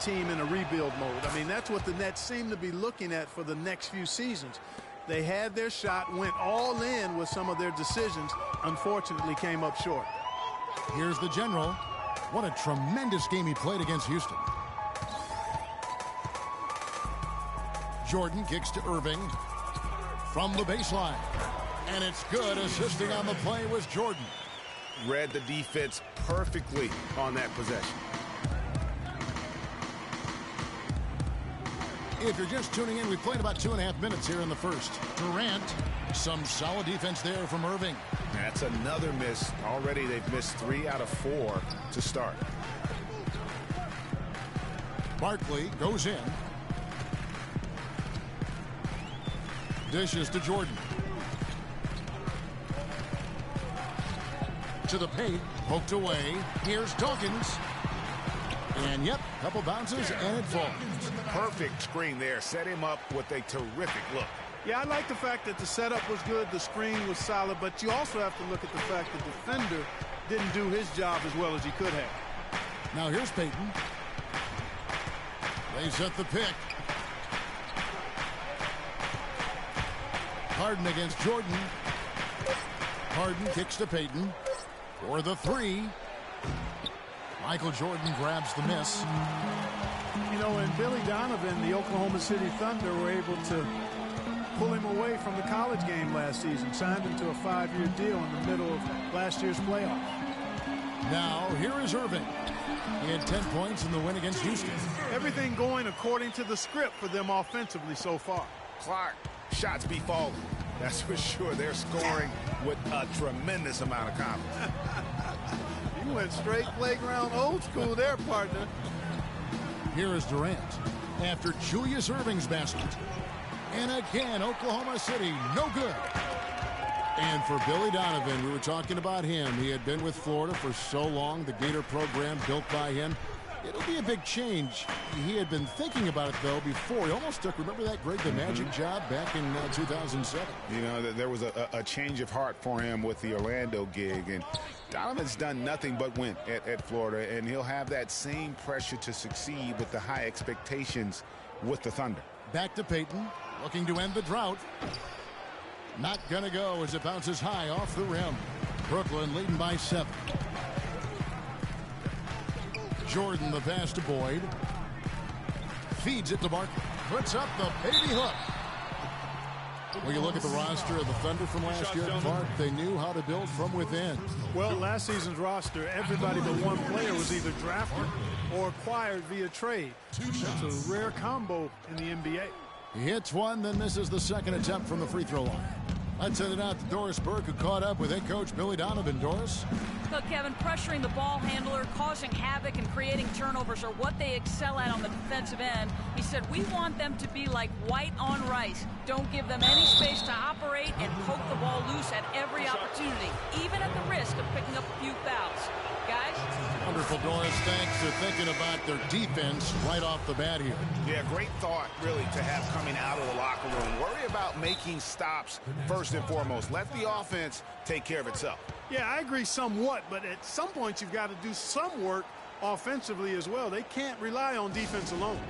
team in a rebuild mode. I mean, that's what the Nets seem to be looking at for the next few seasons. They had their shot, went all in with some of their decisions, unfortunately came up short. Here's the general. What a tremendous game he played against Houston. Jordan kicks to Irving from the baseline. And it's good. Assisting on the play was Jordan. Read the defense perfectly on that possession. If you're just tuning in, we played about 2.5 minutes here in the first. Durant, some solid defense there from Irving. That's another miss. Already they've missed 3 out of 4 to start. Barkley goes in. Dishes to Jordan. To the paint, poked away. Here's Dawkins. And yep, couple bounces and it falls. Perfect screen there. Set him up with a terrific look. Yeah, I like the fact that the setup was good, the screen was solid, but you also have to look at the fact that the defender didn't do his job as well as he could have. Now here's Payton. They set the pick. Harden against Jordan. Harden kicks to Payton for the 3. Michael Jordan grabs the miss. You know, and Billy Donovan, the Oklahoma City Thunder, were able to pull him away from the college game last season, signed him to a 5-year deal in the middle of last year's playoffs. Now, here is Irving. He had 10 points in the win against Houston. Everything going according to the script for them offensively so far. Clark, shots be falling. That's for sure. They're scoring with a tremendous amount of confidence. You went straight playground old school there, partner. Here is Durant after Julius Irving's basket. And again, Oklahoma City, no good. And for Billy Donovan, we were talking about him. He had been with Florida for so long, the Gator program built by him. It'll be a big change. He had been thinking about it, though, before. He almost took, remember that Greg the Magic job back in 2007? You know, there was a change of heart for him with the Orlando gig. And Donovan's done nothing but win at Florida. And he'll have that same pressure to succeed with the high expectations with the Thunder. Back to Payton, looking to end the drought. Not going to go as it bounces high off the rim. Brooklyn leading by 7. Jordan, the pass to Boyd. Feeds it to Barkley. Puts up the baby hook. When you look at the roster of the Thunder from last year, Clark, they knew how to build from within. Well, last season's roster, everybody but one player was either drafted or acquired via trade. That's a rare combo in the NBA. He hits one, then misses the second attempt from the free throw line. Let's send it out to Doris Burke, who caught up with head coach Billy Donovan. Doris? Look, Kevin, pressuring the ball handler, causing havoc, and creating turnovers are what they excel at on the defensive end. He said, we want them to be like white on rice. Don't give them any space to operate and poke the ball loose at every opportunity, even at the risk of picking up a few fouls. Guys? Wonderful, Doris. Thanks for thinking about their defense right off the bat here. Yeah, great thought, really, to have coming out of the locker room. Worry about making stops first and foremost. Let the offense take care of itself. Yeah, I agree somewhat, but at some point you've got to do some work offensively as well. They can't rely on defense alone.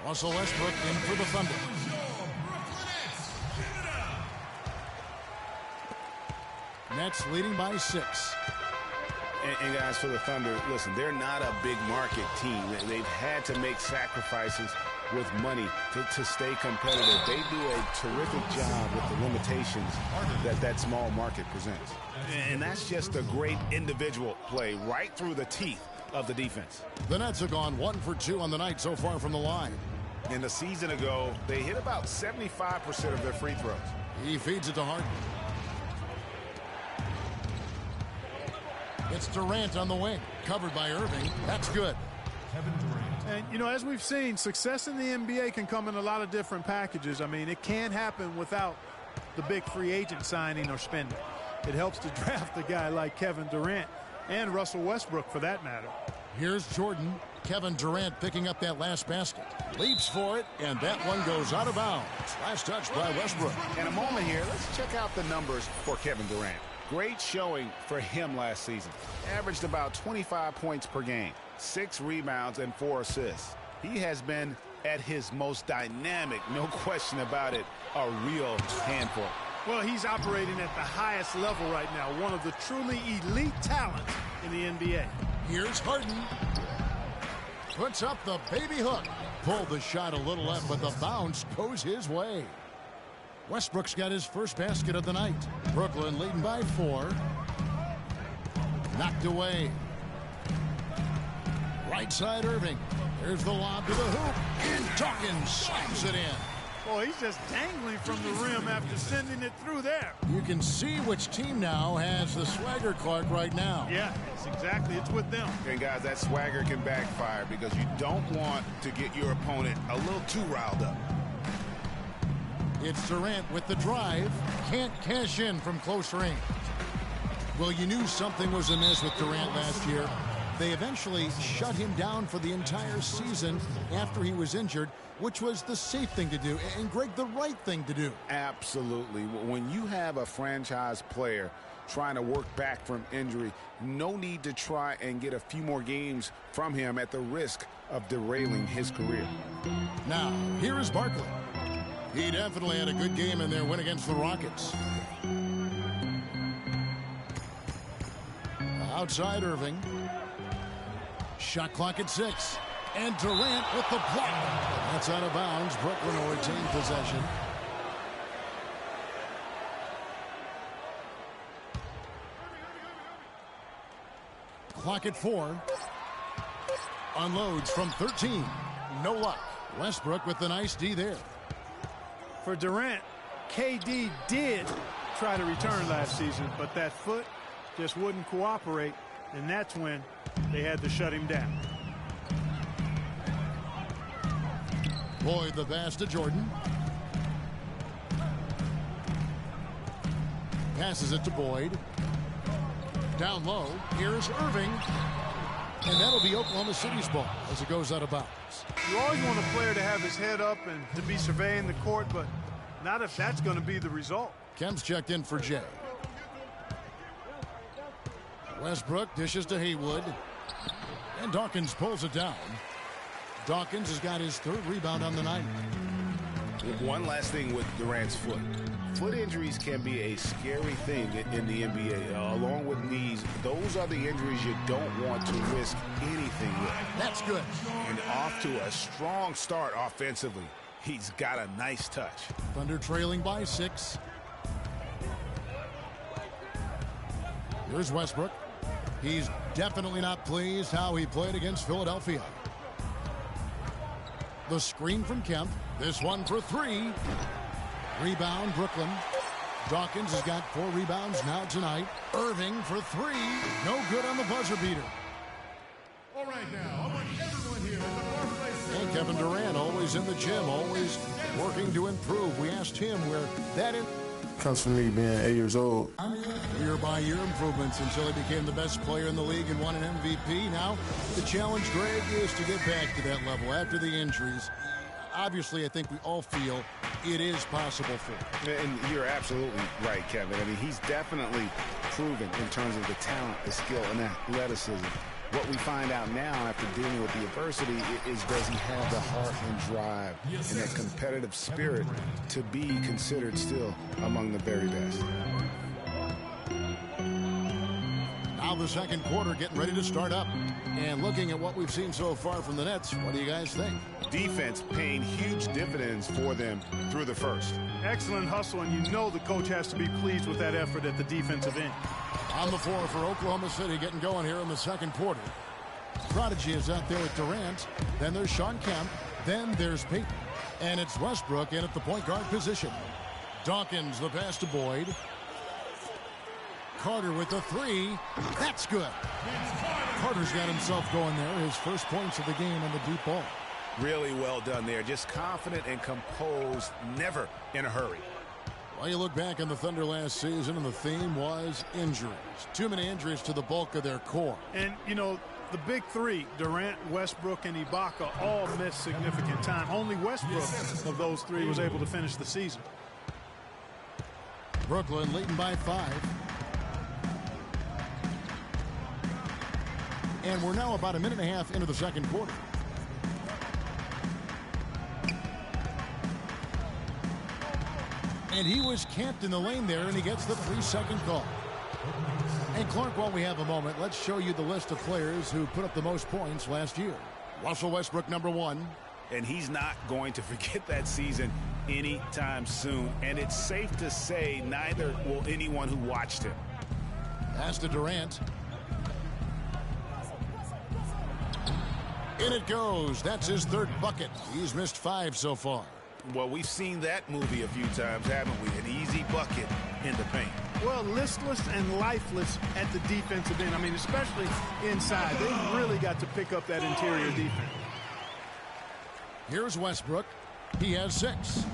Russell Westbrook in for the Thunder. Nets leading by 6. And guys, for the Thunder, listen, they're not a big market team. They've had to make sacrifices with money to stay competitive. They do a terrific job with the limitations that small market presents. And that's just a great individual play right through the teeth of the defense. The Nets have gone 1 for 2 on the night so far from the line. And a season ago, they hit about 75% of their free throws. He feeds it to Harden. It's Durant on the wing, covered by Irving. That's good. Kevin Durant. And, you know, as we've seen, success in the NBA can come in a lot of different packages. I mean, it can't happen without the big free agent signing or spending. It helps to draft a guy like Kevin Durant and Russell Westbrook, for that matter. Here's Jordan. Kevin Durant picking up that last basket. Leaps for it, and that one goes out of bounds. Last touch by Westbrook. In a moment here, let's check out the numbers for Kevin Durant. Great showing for him last season. Averaged about 25 points per game, 6 rebounds, and 4 assists. he has been at his most dynamic, no question about it, a real handful. Well, he's operating at the highest level right now, one of the truly elite talents in the NBA. Here's Harden. Puts up the baby hook. Pulled the shot a little left, but the bounce goes his way. Westbrook's got his first basket of the night. Brooklyn leading by 4. Knocked away. Right side Irving. There's the lob to the hoop. And Dawkins slams it in. Boy, he's just dangling from the rim after sending it through there. You can see which team now has the swagger clock right now. Yeah, it's with them. And guys, that swagger can backfire because you don't want to get your opponent a little too riled up. It's Durant with the drive. Can't cash in from close range. Well, you knew something was amiss with Durant last year. They eventually shut him down for the entire season after he was injured, which was the safe thing to do, and Greg, the right thing to do. Absolutely. When you have a franchise player trying to work back from injury, no need to try and get a few more games from him at the risk of derailing his career. Now, here is Barkley. He definitely had a good game in their win against the Rockets. Outside Irving. Shot clock at 6. And Durant with the block. That's out of bounds. Brooklyn will retain possession. Clock at 4. Unloads from 13. No luck. Westbrook with the nice D there. For Durant, KD did try to return last season, but that foot just wouldn't cooperate, and that's when they had to shut him down. Boyd the pass to Jordan. Passes it to Boyd. Down low. Here's Irving. And that'll be Oklahoma City's ball as it goes out of bounds. You always want a player to have his head up and to be surveying the court, but not if that's going to be the result. Kemp's checked in for Jay. Westbrook dishes to Haywood. And Dawkins pulls it down. Dawkins has got his 3rd rebound on the night. One last thing with Durant's foot. Foot injuries can be a scary thing in the NBA. Along with knees, those are the injuries you don't want to risk anything with. That's good. And off to a strong start offensively. He's got a nice touch. Thunder trailing by 6. Here's Westbrook. He's definitely not pleased how he played against Philadelphia. The screen from Kemp. This one for 3. Rebound, Brooklyn. Dawkins has got 4 rebounds now tonight. Irving for 3. No good on the buzzer beater. All right, now, I want everyone here at the Barclays. And Kevin Durant, always in the gym, always working to improve. We asked him where that is. Comes from me being 8 years old. Year-by-year improvements until he became the best player in the league and won an MVP. Now, the challenge, Greg, is to get back to that level after the injuries. Obviously, I think we all feel it is possible for him. And you're absolutely right, Kevin. I mean, he's definitely proven in terms of the talent, the skill, and athleticism. What we find out now after dealing with the adversity is, does he have the heart and drive and that competitive spirit to be considered still among the very best? Now the second quarter getting ready to start up. And looking at what we've seen so far from the Nets, what do you guys think? Defense paying huge dividends for them through the first. Excellent hustle, and you know the coach has to be pleased with that effort at the defensive end. On the floor for Oklahoma City, getting going here in the second quarter. Prodigy is out there with Durant. Then there's Sean Kemp. Then there's Peyton. And it's Westbrook in at the point guard position. Dawkins, the pass to Boyd. Carter with the 3. That's good. Carter's got himself going there. His first points of the game on the deep ball. Really well done there. Just confident and composed, never in a hurry. Well, you look back on the Thunder last season, and the theme was injuries. Too many injuries to the bulk of their core. And, you know, the big 3, Durant, Westbrook, and Ibaka, all missed significant time. Only Westbrook of those 3 was able to finish the season. Brooklyn leading by 5. And we're now about a minute and a half into the second quarter. And he was camped in the lane there, and he gets the 3-second call. And Clark, while we have a moment, let's show you the list of players who put up the most points last year. Russell Westbrook, number 1. And he's not going to forget that season anytime soon. And it's safe to say neither will anyone who watched him. Pass to Durant. In it goes. That's his 3rd bucket. He's missed 5 so far. Well, we've seen that movie a few times, haven't we? An easy bucket in the paint. Well, listless and lifeless at the defensive end. I mean, especially inside. They really got to pick up that interior defense. Here's Westbrook. He has 6.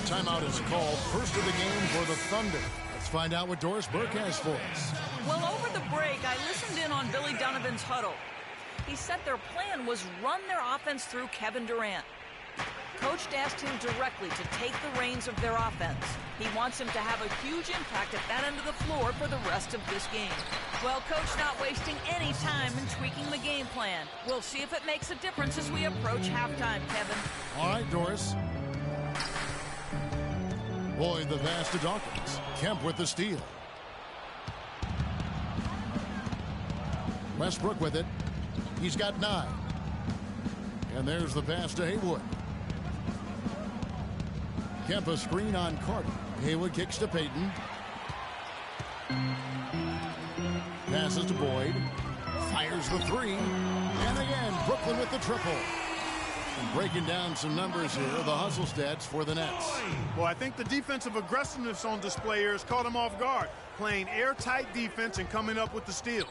Timeout is called. First of the game for the Thunder. Let's find out what Doris Burke has for us. Well, over the break, I listened in on Billy Donovan's huddle. He said their plan was run their offense through Kevin Durant. Coach asked him directly to take the reins of their offense. He wants him to have a huge impact at that end of the floor for the rest of this game. Well, Coach not wasting any time in tweaking the game plan. We'll see if it makes a difference as we approach halftime, Kevin. All right, Doris. Boyd the pass to Dawkins. Kemp with the steal. Westbrook with it. He's got 9. And there's the pass to Haywood. Kemp a screen on Carter. Haywood kicks to Payton. Passes to Boyd. Fires the 3. And again, Brooklyn with the triple. And breaking down some numbers here, the hustle stats for the Nets. Well, I think the defensive aggressiveness on display here has caught them off guard. Playing airtight defense and coming up with the steals.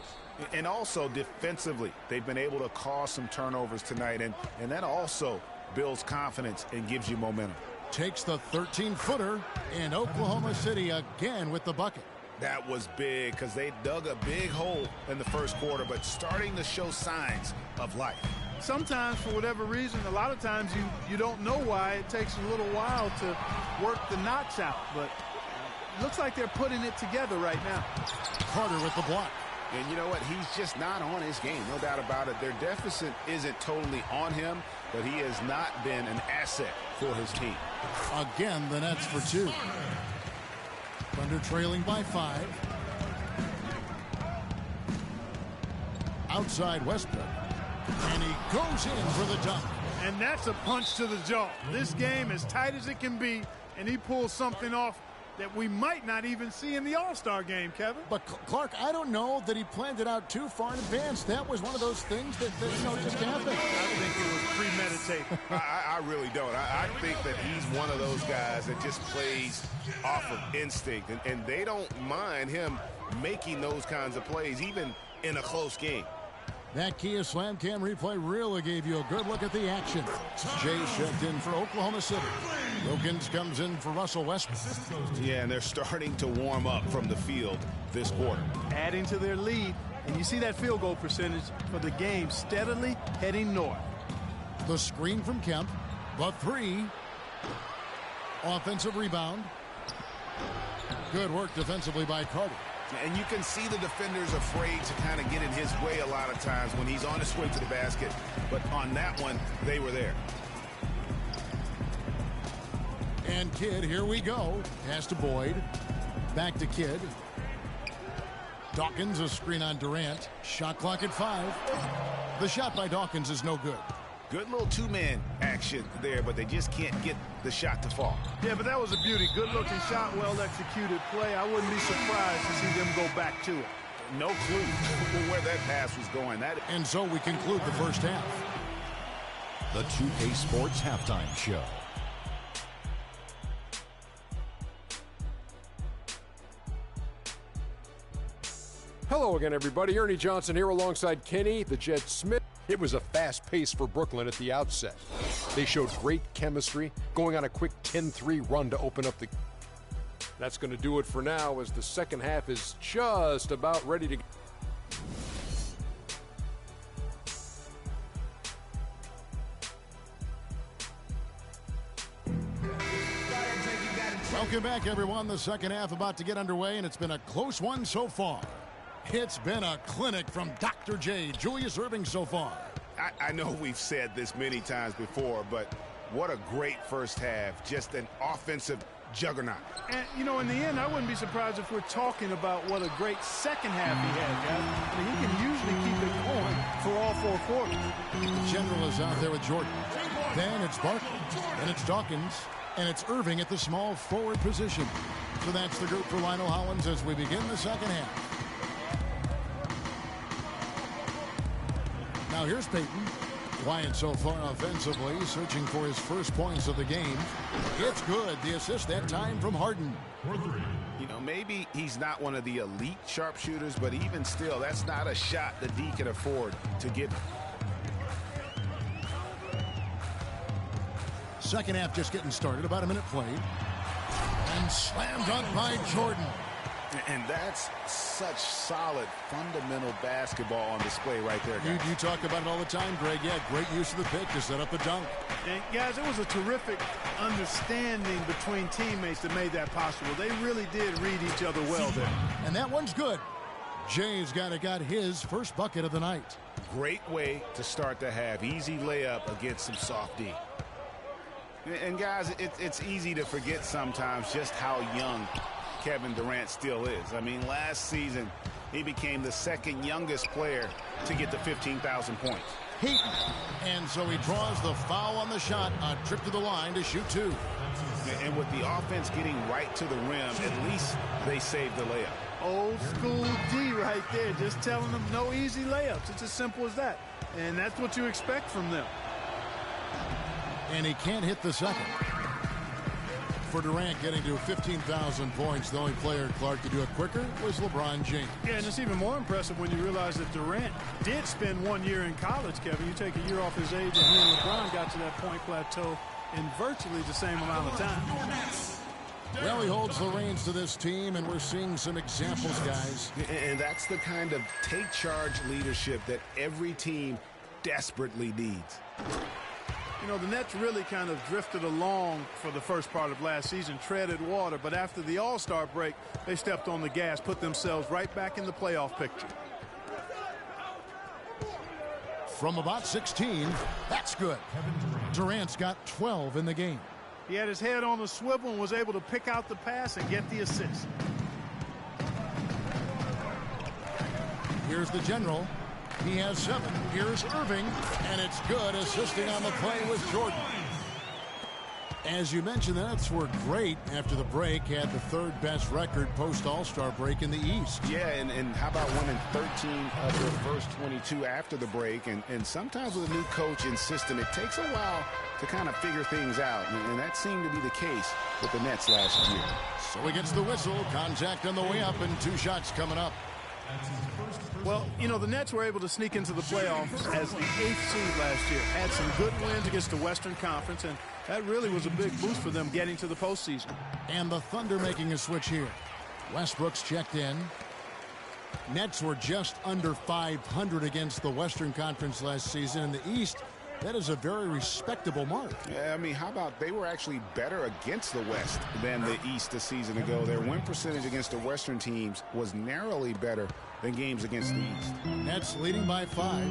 And also defensively, they've been able to cause some turnovers tonight. And that also builds confidence and gives you momentum. Takes the 13-footer, and Oklahoma City again with the bucket. That was big because they dug a big hole in the first quarter, but starting to show signs of life. Sometimes, for whatever reason, a lot of times you don't know why. It takes a little while to work the knots out, but it looks like they're putting it together right now. Carter with the block. And you know what? He's just not on his game, no doubt about it. Their deficit isn't totally on him, but he has not been an asset for his team. Again, the Nets for 2. Thunder trailing by 5. Outside Westbrook. And he goes in for the dunk. And that's a punch to the jaw. This game as tight as it can be, and he pulls something off that we might not even see in the All-Star game, Kevin. But, Clark, I don't know that he planned it out too far in advance. That was one of those things that just happened. I think it was premeditated. I really don't. I think that he's one of those guys that just plays off of instinct. And they don't mind him making those kinds of plays, even in a close game. That Kia Slam Cam replay really gave you a good look at the action. Jay checked in for Oklahoma City. Wilkins comes in for Russell Westbrook. Yeah, and they're starting to warm up from the field this quarter. Adding to their lead, and you see that field goal percentage for the game steadily heading north. The screen from Kemp. The 3. Offensive rebound. Good work defensively by Carter. And you can see the defenders afraid to kind of get in his way a lot of times when he's on his way to the basket. But on that one, they were there. And Kidd, here we go. Pass to Boyd. Back to Kidd. Dawkins, a screen on Durant. Shot clock at 5. The shot by Dawkins is no good. Good little two-man action there, but they just can't get the shot to fall. Yeah, but that was a beauty. Good-looking shot, well-executed play. I wouldn't be surprised to see them go back to it. No clue where that pass was going. And so we conclude the first half. The 2K Sports Halftime Show. Hello again, everybody. Ernie Johnson here alongside Kenny the Jet Smith. It was a fast pace for Brooklyn at the outset. They showed great chemistry, going on a quick 10-3 run to open up the... That's going to do it for now as the second half is just about ready to... Welcome back, everyone. The second half about to get underway, and it's been a close one so far. It's been a clinic from Dr. J, Julius Erving so far. I know we've said this many times before, but what a great first half. Just an offensive juggernaut. And, you know, in the end, I wouldn't be surprised if we're talking about what a great second half he had, guys. I mean, he can usually keep it going for all 4 quarters. The general is out there with Jordan. Then it's Barkley, and it's Dawkins, and it's Erving at the small forward position. So that's the group for Lionel Hollins as we begin the second half. Now here's Payton. Quiet so far offensively, searching for his first points of the game. It's good. The assist that time from Harden. You know, maybe he's not one of the elite sharpshooters, but even still, that's not a shot that D can afford to give. Second half just getting started, about a minute played. And slammed dunk by Jordan. And that's such solid, fundamental basketball on display right there, guys. You talk about it all the time, Greg. Yeah, great use of the pick to set up the dunk. And guys, it was a terrific understanding between teammates that made that possible. They really did read each other well there. And that one's good. Jay's got his first bucket of the night. Great way to start the half. Easy layup against some soft D. And guys, it's easy to forget sometimes just how young Kevin Durant still is. I mean, last season, he became the second youngest player to get to 15,000 points. And so he draws the foul on the shot, a trip to the line to shoot 2. And with the offense getting right to the rim, at least they saved the layup. Old school D right there, just telling them no easy layups. It's as simple as that. And that's what you expect from them. And he can't hit the second. For Durant getting to 15,000 points, the only player, Clark, to do it quicker was LeBron James. Yeah, and it's even more impressive when you realize that Durant did spend 1 year in college, Kevin. You take a year off his age, and he and LeBron got to that point plateau in virtually the same amount of time. Well, he holds the reins to this team, and we're seeing some examples, guys. And that's the kind of take-charge leadership that every team desperately needs. You know, the Nets really kind of drifted along for the first part of last season, treaded water, but after the All-Star break, they stepped on the gas, put themselves right back in the playoff picture. From about 16, that's good. Durant's got 12 in the game. He had his head on the swivel and was able to pick out the pass and get the assist. Here's the general. He has 7. Here's Erving, and it's good, assisting on the play with Jordan. As you mentioned, the Nets were great after the break, had the 3rd best record post-All-Star break in the East. Yeah, and how about winning 13 of their first 22 after the break? And sometimes with a new coach and system, it takes a while to kind of figure things out, and that seemed to be the case with the Nets last year. So he gets the whistle, contact on the way up, and 2 shots coming up. Well, you know, the Nets were able to sneak into the playoffs as the 8th seed last year. Had some good wins against the Western Conference, and that really was a big boost for them getting to the postseason. And the Thunder making a switch here. Westbrook's checked in. Nets were just under 500 against the Western Conference last season. In the East, that is a very respectable mark. Yeah, I mean, how about they were actually better against the West than the East a season ago. Their win percentage against the Western teams was narrowly better than games against the East. Nets leading by 5.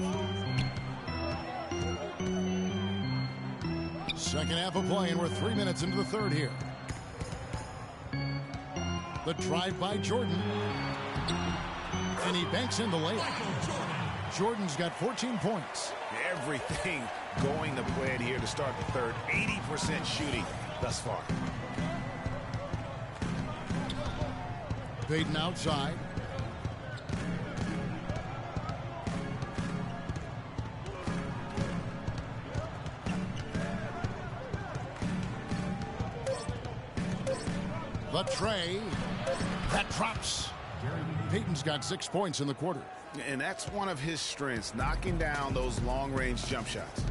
Second half of play, and we're 3 minutes into the third here. The drive by Jordan. And he banks in the layup. Jordan's got 14 points. Everything going to plan here to start the third. 80% shooting thus far. Payton outside. The tray. That drops. Payton's got 6 points in the quarter. And that's one of his strengths, knocking down those long-range jump shots.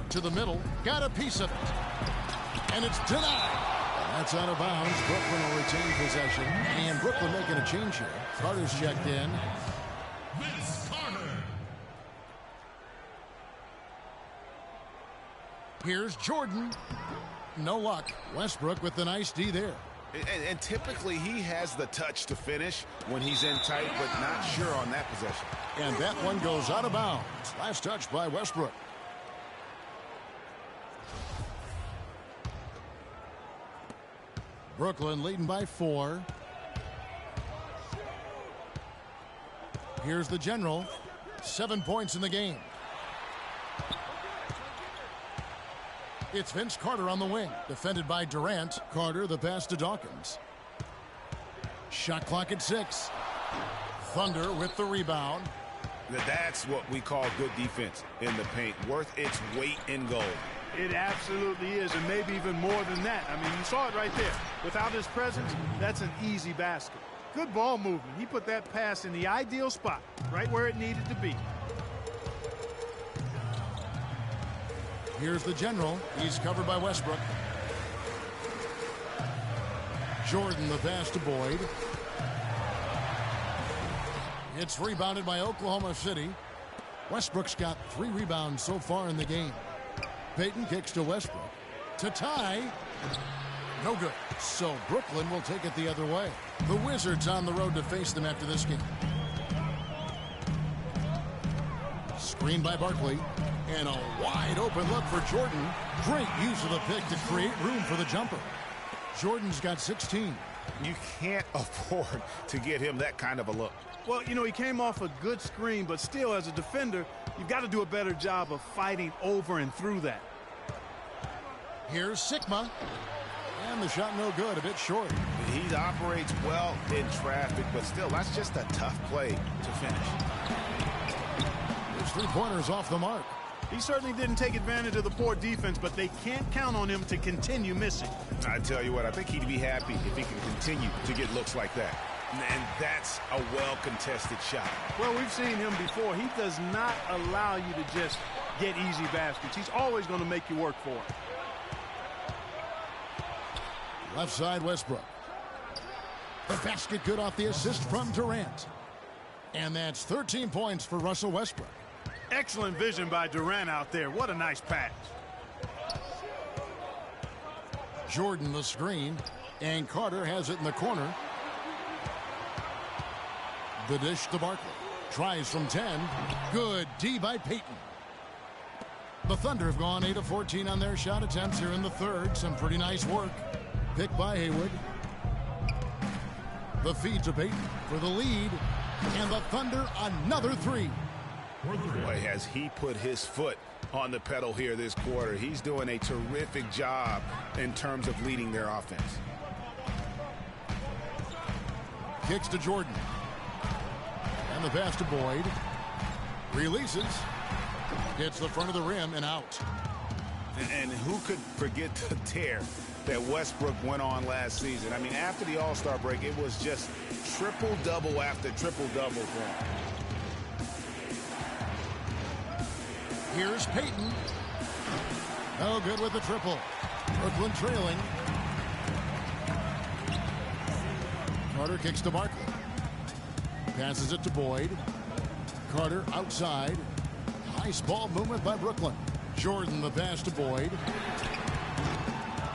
To the middle. Got a piece of it. And it's denied. That's out of bounds. Brooklyn will retain possession. And Brooklyn making a change here. Carter's checked in. Here's Jordan. No luck. Westbrook with the nice D there. And typically he has the touch to finish when he's in tight, but not sure on that possession. And that one goes out of bounds. Last touch by Westbrook. Brooklyn leading by 4. Here's the general. 7 points in the game. It's Vince Carter on the wing, defended by Durant. Carter, the pass to Dawkins. Shot clock at 6. Thunder with the rebound. That's what we call good defense in the paint, worth its weight in gold. It absolutely is, and maybe even more than that. I mean, you saw it right there. Without his presence, that's an easy basket. Good ball movement. He put that pass in the ideal spot, right where it needed to be. Here's the general. He's covered by Westbrook. Jordan the pass to Boyd. It's rebounded by Oklahoma City. Westbrook's got 3 rebounds so far in the game. Payton kicks to Westbrook. To tie. No good. So Brooklyn will take it the other way. The Wizards on the road to face them after this game. Screen by Barkley. And a wide open look for Jordan. Great use of the pick to create room for the jumper. Jordan's got 16. You can't afford to get him that kind of a look. Well, you know, he came off a good screen, but still, as a defender, you've got to do a better job of fighting over and through that. Here's Sigma. And the shot no good, a bit short. He operates well in traffic, but still, that's just a tough play to finish. There's 3-pointers off the mark. He certainly didn't take advantage of the poor defense, but they can't count on him to continue missing. I tell you what, I think he'd be happy if he can continue to get looks like that. And that's a well-contested shot. Well, we've seen him before. He does not allow you to just get easy baskets. He's always going to make you work for it. Left side, Westbrook. The basket good off the assist from Durant. And that's 13 points for Russell Westbrook. Excellent vision by Durant out there. What a nice pass. Jordan the screen. And Carter has it in the corner. The dish to Barkley. Tries from 10. Good D by Payton. The Thunder have gone 8 of 14 on their shot attempts here in the third. Some pretty nice work. Pick by Haywood. The feed to Payton for the lead. And the Thunder another 3. Boy, has he put his foot on the pedal here this quarter. He's doing a terrific job in terms of leading their offense. Kicks to Jordan. And the pass to Boyd. Releases. Hits the front of the rim and out. And who could forget the tear that Westbrook went on last season? I mean, after the All-Star break, it was just triple-double after triple-double for him. Here's Payton. No good with the triple. Brooklyn trailing. Carter kicks to Barkley. Passes it to Boyd. Carter outside. Nice ball movement by Brooklyn. Jordan the pass to Boyd.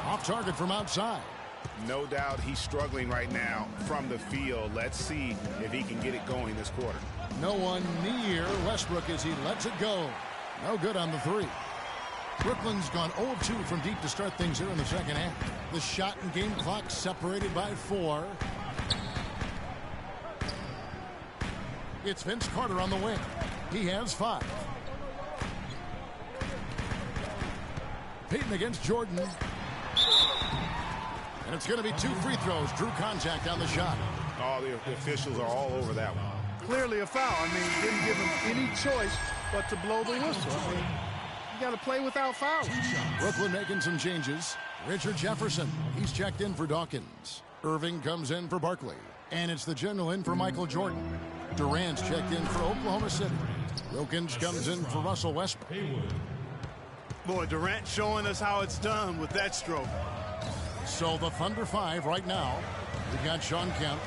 Off target from outside. No doubt he's struggling right now from the field. Let's see if he can get it going this quarter. No one near Westbrook as he lets it go. No good on the 3. Brooklyn's gone 0 of 2 from deep to start things here in the second half. The shot and game clock separated by 4. It's Vince Carter on the wing. He has 5. Payton against Jordan. And it's going to be 2 free throws. Drew contact on the shot. Oh, the officials are all over that one. Clearly a foul. I mean, didn't give him any choice but to blow the whistle. I mean, you got to play without fouls. Brooklyn making some changes. Richard Jefferson, he's checked in for Dawkins. Irving comes in for Barkley. And it's the general in for Michael Jordan. Durant's checked in for Oklahoma City. Wilkins comes in for Russell Westbrook. Boy, Durant showing us how it's done with that stroke. So the Thunder 5 right now. We've got Sean Kemp.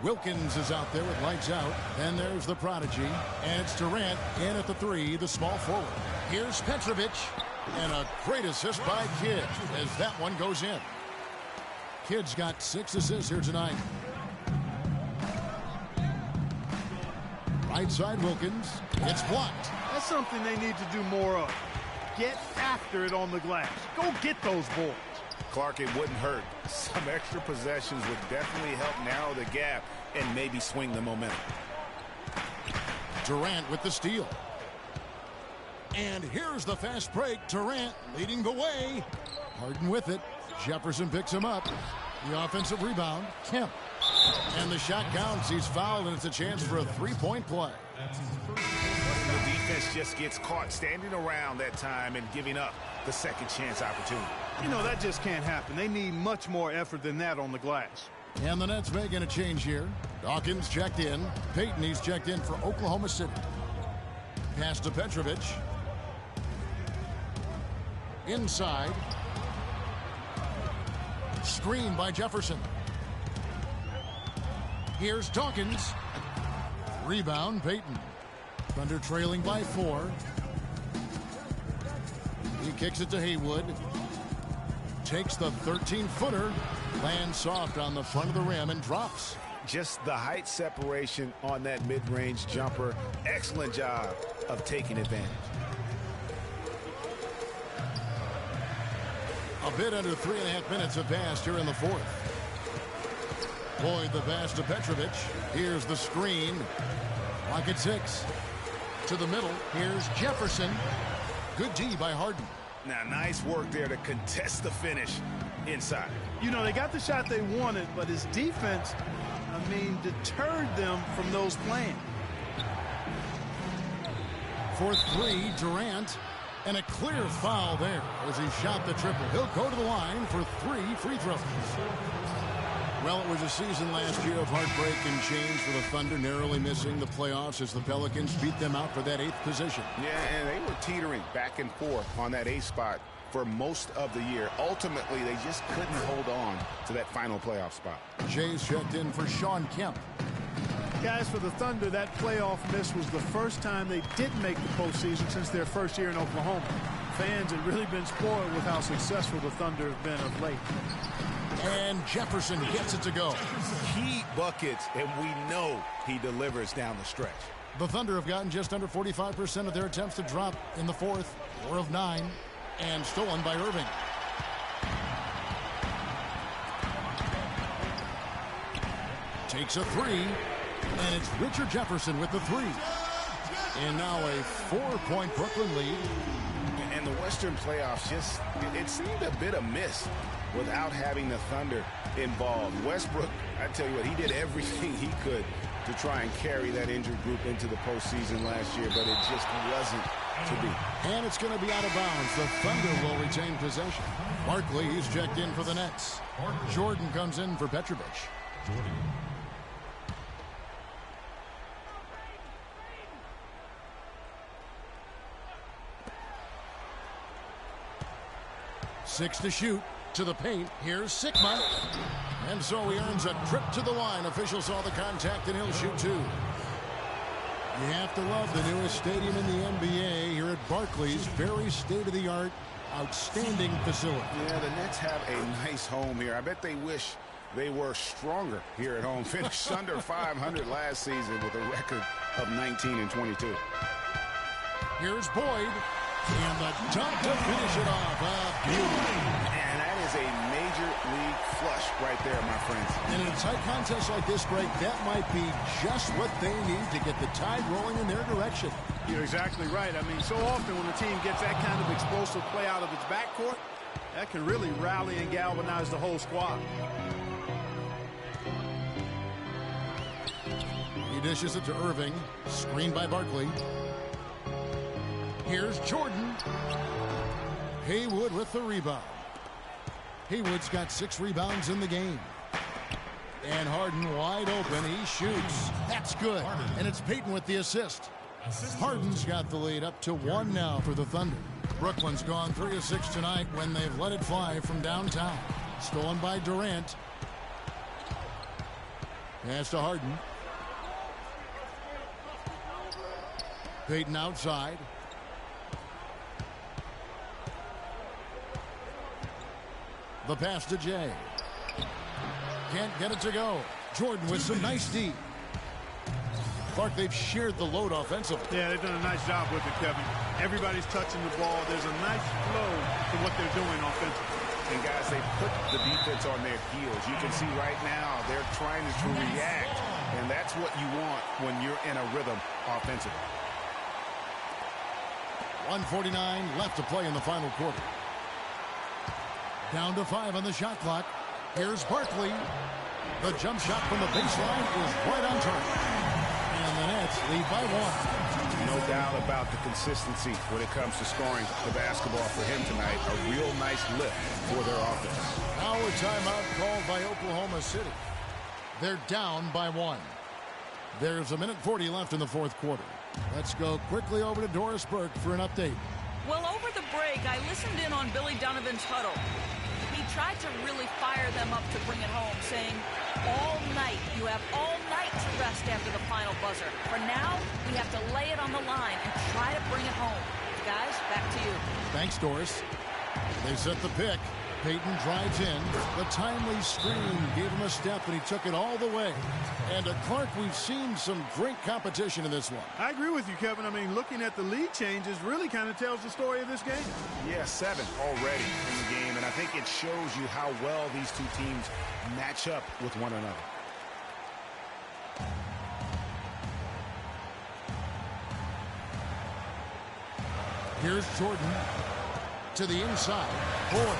Wilkins is out there with lights out. Then there's the prodigy. And it's Durant in at the 3, the small forward. Here's Petrovic. And a great assist by Kidd as that one goes in. Kid's got 6 assists here tonight. Right side Wilkins. It's blocked. That's something they need to do more of. Get after it on the glass. Go get those boards. Clark, it wouldn't hurt. Some extra possessions would definitely help narrow the gap and maybe swing the momentum. Durant with the steal. And here's the fast break. Durant leading the way. Harden with it. Jefferson picks him up. The offensive rebound, Kemp. And the shot counts. He's fouled, and it's a chance for a three-point play. The defense just gets caught standing around that time and giving up the second chance opportunity. You know, that just can't happen. They need much more effort than that on the glass. And the Nets making a change here. Dawkins checked in. Payton, he's checked in for Oklahoma City. Pass to Petrovic. Inside. Screen by Jefferson. Here's Dawkins. Rebound, Payton. Thunder trailing by 4. He kicks it to Haywood. Takes the 13-footer. Lands soft on the front of the rim and drops. Just the height separation on that mid-range jumper. Excellent job of taking advantage. A bit under 3.5 minutes have passed here in the fourth. Boyd the pass to Petrovic. Here's the screen. Clock at 6. To the middle. Here's Jefferson. Good D by Harden. Now, nice work there to contest the finish inside. You know, they got the shot they wanted, but his defense, deterred them from those plans. For 3, Durant. And a clear foul there as he shot the triple. He'll go to the line for 3 free throws. Well, it was a season last year of heartbreak and change for the Thunder, narrowly missing the playoffs as the Pelicans beat them out for that 8th position. Yeah, and they were teetering back and forth on that 8th spot for most of the year. Ultimately, they just couldn't hold on to that final playoff spot. Jay's checked in for Sean Kemp. Guys, for the Thunder, that playoff miss was the first time they didn't make the postseason since their first year in Oklahoma. Fans had really been spoiled with how successful the Thunder have been of late. And Jefferson gets it to go. Key buckets, and we know he delivers down the stretch. The Thunder have gotten just under 45% of their attempts to drop in the fourth, 4 of 9, and stolen by Irving. Takes a 3, and it's Richard Jefferson with the 3. And now a 4-point Brooklyn lead. And the Western playoffs just, it seemed a bit amiss without having the Thunder involved. Westbrook, I tell you what, he did everything he could to try and carry that injured group into the postseason last year, but it just wasn't to be. And it's going to be out of bounds. The Thunder will retain possession. Barkley, he's checked in for the Nets. Jordan comes in for Petrovic. Jordan. 6 to shoot. To the paint. Here's Sigma. And so he earns a trip to the line. Officials saw the contact, and he'll shoot 2. You have to love the newest stadium in the NBA here at Barclays. Very state-of-the-art, outstanding facility. Yeah, the Nets have a nice home here. I bet they wish they were stronger here at home. Finished under 500 last season with a record of 19-22. Here's Boyd. And the dunk to finish it off. And that is a major league flush right there, my friends. And in a tight contest like this, Greg, that might be just what they need to get the tide rolling in their direction. You're exactly right. So often when a team gets that kind of explosive play out of its backcourt, that can really rally and galvanize the whole squad. He dishes it to Irving. Screened by Barkley. Here's Jordan. Haywood with the rebound. Haywood's got 6 rebounds in the game. And Harden wide open. He shoots. That's good. And it's Payton with the assist. Harden's got the lead up to 1 now for the Thunder. Brooklyn's gone 3 of 6 tonight when they've let it fly from downtown. Stolen by Durant. Pass to Harden. Payton outside. The pass to Jay. can't get it to go. Jordan with some nice D. Clark, they've shared the load offensively. Yeah, they've done a nice job with it, Kevin. Everybody's touching the ball. There's a nice flow to what they're doing offensively. And, guys, they put the defense on their heels. You can see right now they're trying to react, and that's what you want when you're in a rhythm offensively. 1:49 left to play in the final quarter. Down to 5 on the shot clock. Here's Barkley. The jump shot from the baseline is right on target. And the Nets lead by 1. No doubt about the consistency when it comes to scoring the basketball for him tonight. A real nice lift for their offense. Now a timeout called by Oklahoma City. They're down by 1. There's 1:40 left in the fourth quarter. Let's go quickly over to Doris Burke for an update. Well, over the break, I listened in on Billy Donovan's huddle. He tried to really fire them up to bring it home, saying, all night, you have all night to rest after the final buzzer. For now, we have to lay it on the line and try to bring it home. Guys, back to you. Thanks, Doris. They set the pick. Payton drives in. The timely screen gave him a step, and he took it all the way. And Clark, we've seen some great competition in this one. I agree with you, Kevin. I mean, looking at the lead changes really kind of tells the story of this game. Yeah, 7 already in the game, and I think it shows you how well these two teams match up with one another. Here's Jordan to the inside. Boy,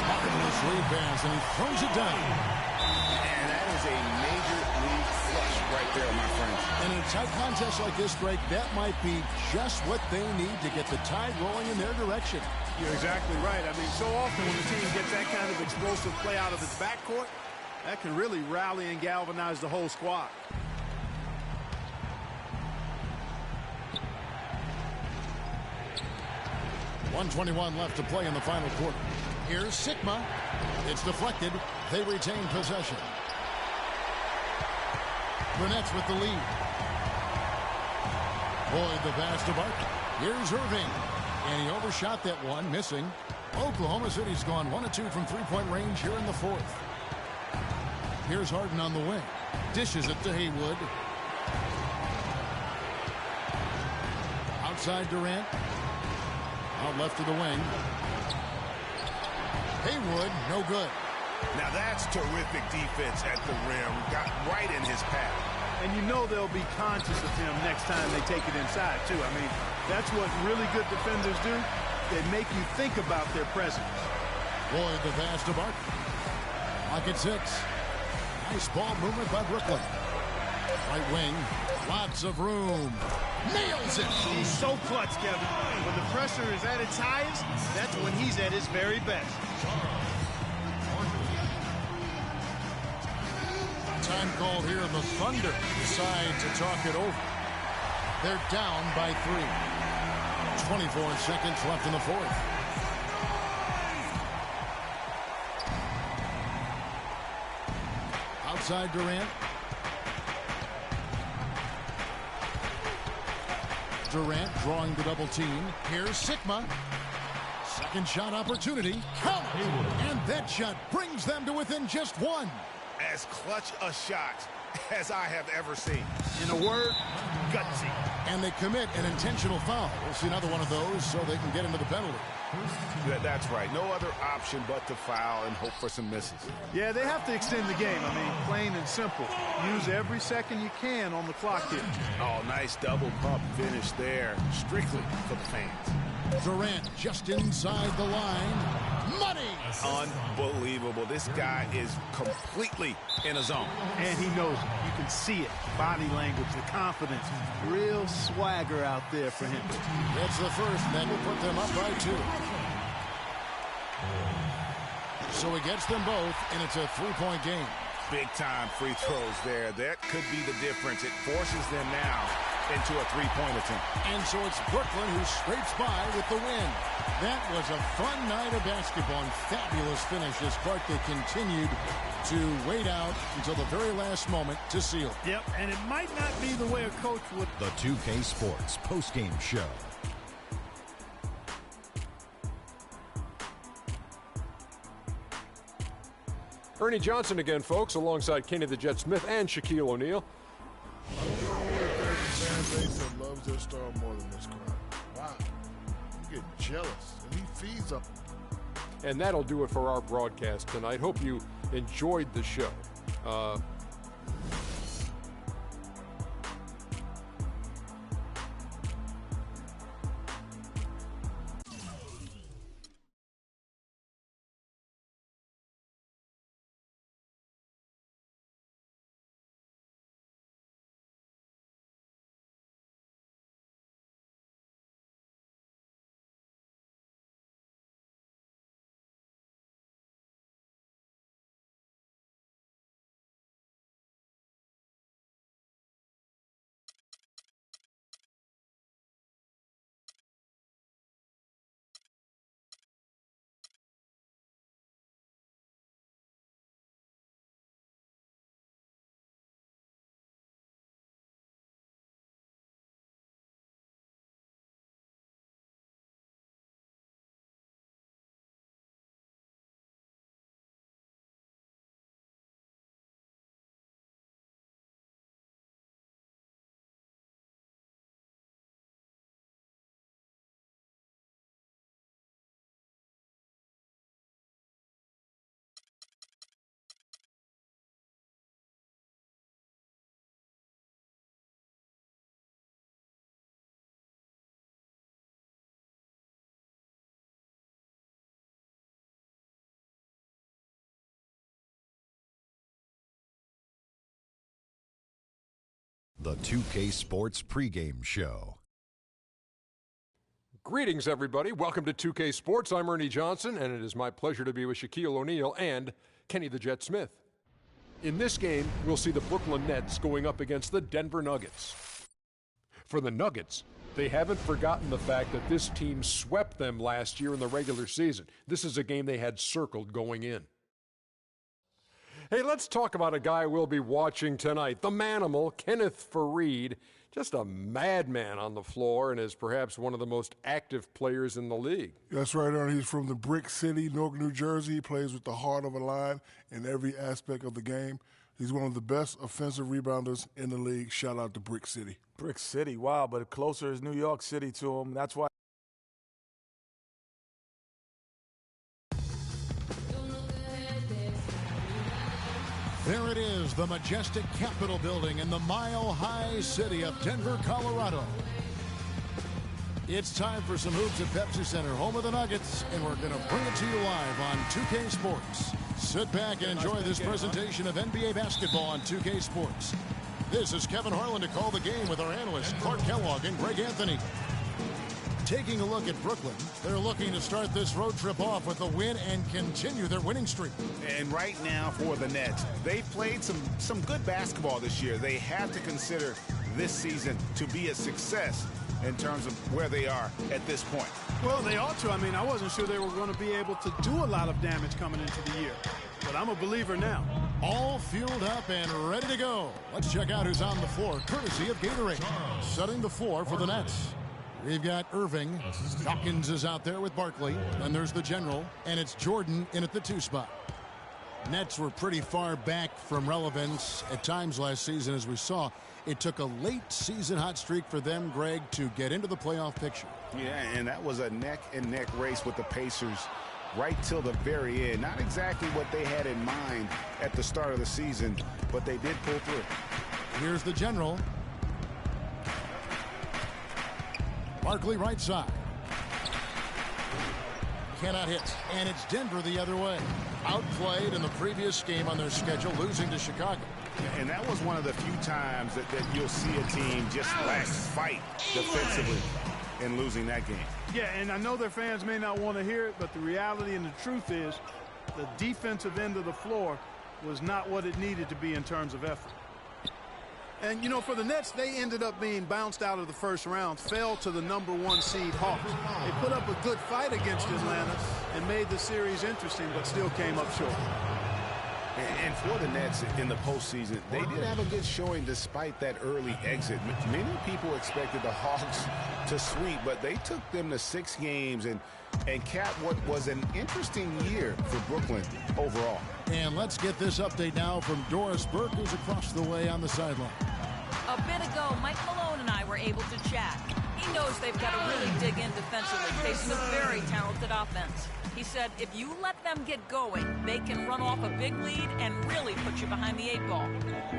marvelous lead pass, and he throws it down. And that is a major league flush right there, my friends. And in a tight contest like this, Greg, that might be just what they need to get the tide rolling in their direction. You're exactly right. I mean, so often when the team gets that kind of explosive play out of its backcourt, that can really rally and galvanize the whole squad. .121 left to play in the final quarter. Here's Sigma. It's deflected. They retain possession. Burnett's with the lead. Boyd the pass to Barkley. Here's Irving. And he overshot that one, missing. Oklahoma City's gone 1 of 2 from three-point range here in the fourth. Here's Harden on the wing. Dishes it to Haywood. Outside Durant. Out left to the wing. Haywood, no good. Now that's terrific defense at the rim. Got right in his path. And you know they'll be conscious of him next time they take it inside, too. I mean, that's what really good defenders do. They make you think about their presence. Boyd the pass to Barkley. Lock at 6. Nice ball movement by Brooklyn. Right wing. Lots of room. Nails it. He's so clutch, Kevin. When the pressure is at its highest, that's when he's at his very best. Time called here, and the Thunder decide to talk it over. They're down by 3. 24 seconds left in the fourth. Outside Durant. Durant drawing the double team. Here's Sigma. Second shot opportunity. Count it. And that shot brings them to within just 1. As clutch a shot as I have ever seen. In a word, gutsy. And they commit an intentional foul. We'll see another one of those so they can get into the penalty. That's right. No other option but to foul and hope for some misses. Yeah, they have to extend the game. I mean, plain and simple. Use every second you can on the clock here. Oh, nice double pump finish there. Strictly for the fans. Durant just inside the line. Money! Unbelievable. This guy is completely in a zone. And he knows it. You can see it. Body language, the confidence. Real swagger out there for him. That's the first, and that will put them up by 2. So he gets them both, and it's a 3-point game. Big-time free throws there. That could be the difference. It forces them now into a 3-point attempt. And so it's Brooklyn who scrapes by with the win. That was a fun night of basketball and fabulous finish as Clark, they continued to wait out until the very last moment to seal. Yep, and it might not be the way a coach would. The 2K Sports postgame show. Ernie Johnson again, folks, alongside Kenny the Jet Smith and Shaquille O'Neal. I don't know if there's a fan base that loves their star more than this crowd. Wow. You get jealous, and he feeds up. And that'll do it for our broadcast tonight. Hope you enjoyed the show. The 2K Sports pregame show. Greetings, everybody. Welcome to 2K Sports. I'm Ernie Johnson, and it is my pleasure to be with Shaquille O'Neal and Kenny the Jet Smith. In this game, we'll see the Brooklyn Nets going up against the Denver Nuggets. For the Nuggets, they haven't forgotten the fact that this team swept them last year in the regular season. This is a game they had circled going in. Hey, let's talk about a guy we'll be watching tonight, the Manimal, Kenneth Faried. Just a madman on the floor and is perhaps one of the most active players in the league. That's right, Ernie. He's from the Brick City, Newark, New Jersey. He plays with the heart of a lion in every aspect of the game. He's one of the best offensive rebounders in the league. Shout out to Brick City. Brick City, wow, but closer is New York City to him. That's why. There it is, the majestic Capitol building in the mile-high city of Denver, Colorado. It's time for some hoops at Pepsi Center, home of the Nuggets, and we're going to bring it to you live on 2K Sports. Sit back and enjoy this presentation of NBA basketball on 2K Sports. This is Kevin Harlan to call the game with our analysts Clark Kellogg and Greg Anthony. Taking a look at Brooklyn, they're looking to start this road trip off with a win and continue their winning streak. And right now for the Nets, they've played some good basketball this year. They have to consider this season to be a success in terms of where they are at this point. Well, they ought to. I mean, I wasn't sure they were going to be able to do a lot of damage coming into the year. But I'm a believer now. All fueled up and ready to go. Let's check out who's on the floor, courtesy of Gatorade. Setting the floor for the Nets. We've got Irving. Dawkins is out there with Barkley. Then there's the general, and it's Jordan in at the 2 spot. Nets were pretty far back from relevance at times last season, as we saw. It took a late season hot streak for them, Greg, to get into the playoff picture. Yeah, and that was a neck-and-neck race with the Pacers right till the very end. Not exactly what they had in mind at the start of the season, but they did pull through. Here's the general. Barkley right side. Cannot hit. And it's Denver the other way. Outplayed in the previous game on their schedule, losing to Chicago. And that was one of the few times that you'll see a team just fight defensively in losing that game. Yeah, and I know their fans may not want to hear it, but the reality and the truth is the defensive end of the floor was not what it needed to be in terms of effort. And, you know, for the Nets, they ended up being bounced out of the first round, fell to the #1 seed Hawks. They put up a good fight against Atlanta and made the series interesting, but still came up short. And for the Nets in the postseason, they did have a good showing despite that early exit. Many people expected the Hawks to sweep, but they took them to 6 games and capped what was an interesting year for Brooklyn overall. And let's get this update now from Doris Burke, who's across the way on the sideline. A bit ago, Mike Malone and I were able to chat. He knows they've got to really dig in defensively, facing a very talented offense. He said if you let them get going, they can run off a big lead and really put you behind the 8 ball.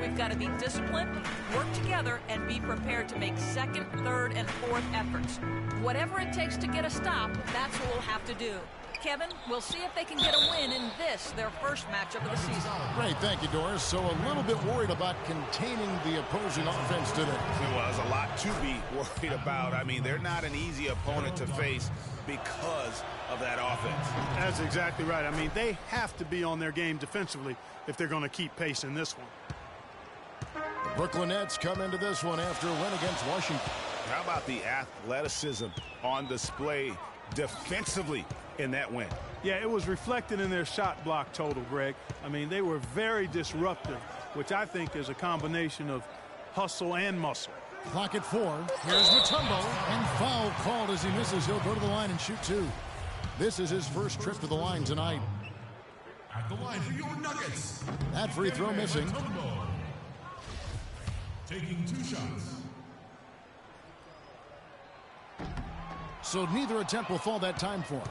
We've got to be disciplined, work together, and be prepared to make second, third, and fourth efforts. Whatever it takes to get a stop, that's what we'll have to do. Kevin, we'll see if they can get a win in this, their first matchup of the season. Great, thank you, Doris. So a little bit worried about containing the opposing offense today. Well, there's a lot to be worried about. I mean, they're not an easy opponent to face because of that offense. That's exactly right. I mean, they have to be on their game defensively if they're going to keep pace in this one. The Brooklyn Nets come into this one after a win against Washington. How about the athleticism on display defensively in that win? Yeah, it was reflected in their shot block total, Greg. I mean, they were very disruptive, which I think is a combination of hustle and muscle. Clock at 4. Here's Mutombo, and foul called as he misses. He'll go to the line and shoot 2. This is his first trip to the line tonight. At the line for your Nuggets. That free throw missing. Mutombo. Taking 2 shots. So neither attempt will fall that time for him.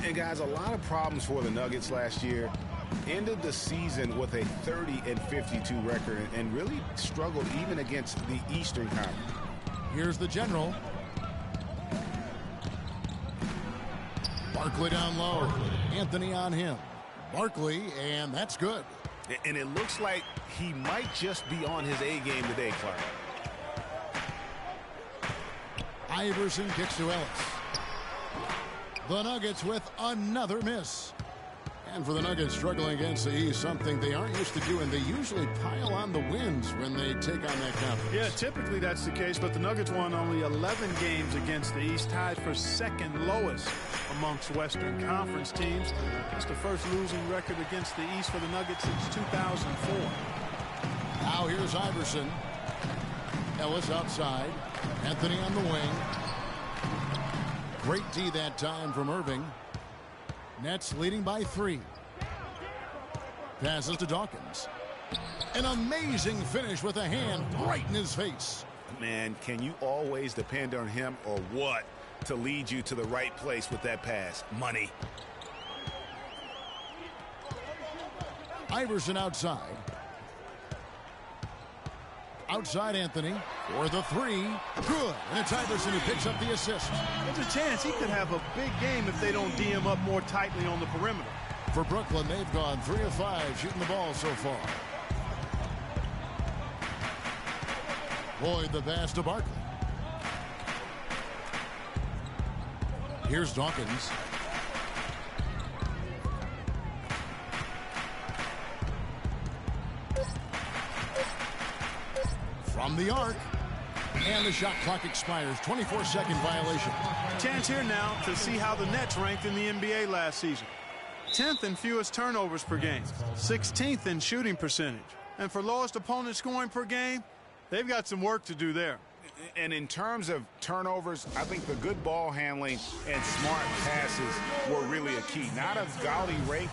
And guys, a lot of problems for the Nuggets last year. Ended the season with a 30-52 record and really struggled even against the Eastern Conference. Here's the general. Barkley down low. Anthony on him. Barkley, and that's good. And it looks like he might just be on his A game today, Clark. Iverson kicks to Ellis. The Nuggets with another miss. And for the Nuggets struggling against the East, something they aren't used to doing. They usually pile on the wins when they take on that conference. Yeah, typically that's the case, but the Nuggets won only 11 games against the East, tied for second lowest amongst Western Conference teams. It's the first losing record against the East for the Nuggets since 2004. Now here's Iverson. Ellis outside. Anthony on the wing. Great D that time from Irving. Nets leading by 3. Passes to Dawkins. An amazing finish with a hand right in his face. Man, can you always depend on him or what to lead you to the right place with that pass? Money. Iverson outside. Outside Anthony for the 3. Good. And it's Iverson who picks up the assist. There's a chance he could have a big game if they don't D him up more tightly on the perimeter. For Brooklyn, they've gone 3 of 5 shooting the ball so far. Boyd the pass to Barkley. Here's Dawkins. From the arc. And the shot clock expires. 24-second violation. Chance here now to see how the Nets ranked in the NBA last season. 10th in fewest turnovers per game. 16th in shooting percentage. And for lowest opponent scoring per game, they've got some work to do there. And in terms of turnovers, I think the good ball handling and smart passes were really a key. Not a gaudy rank.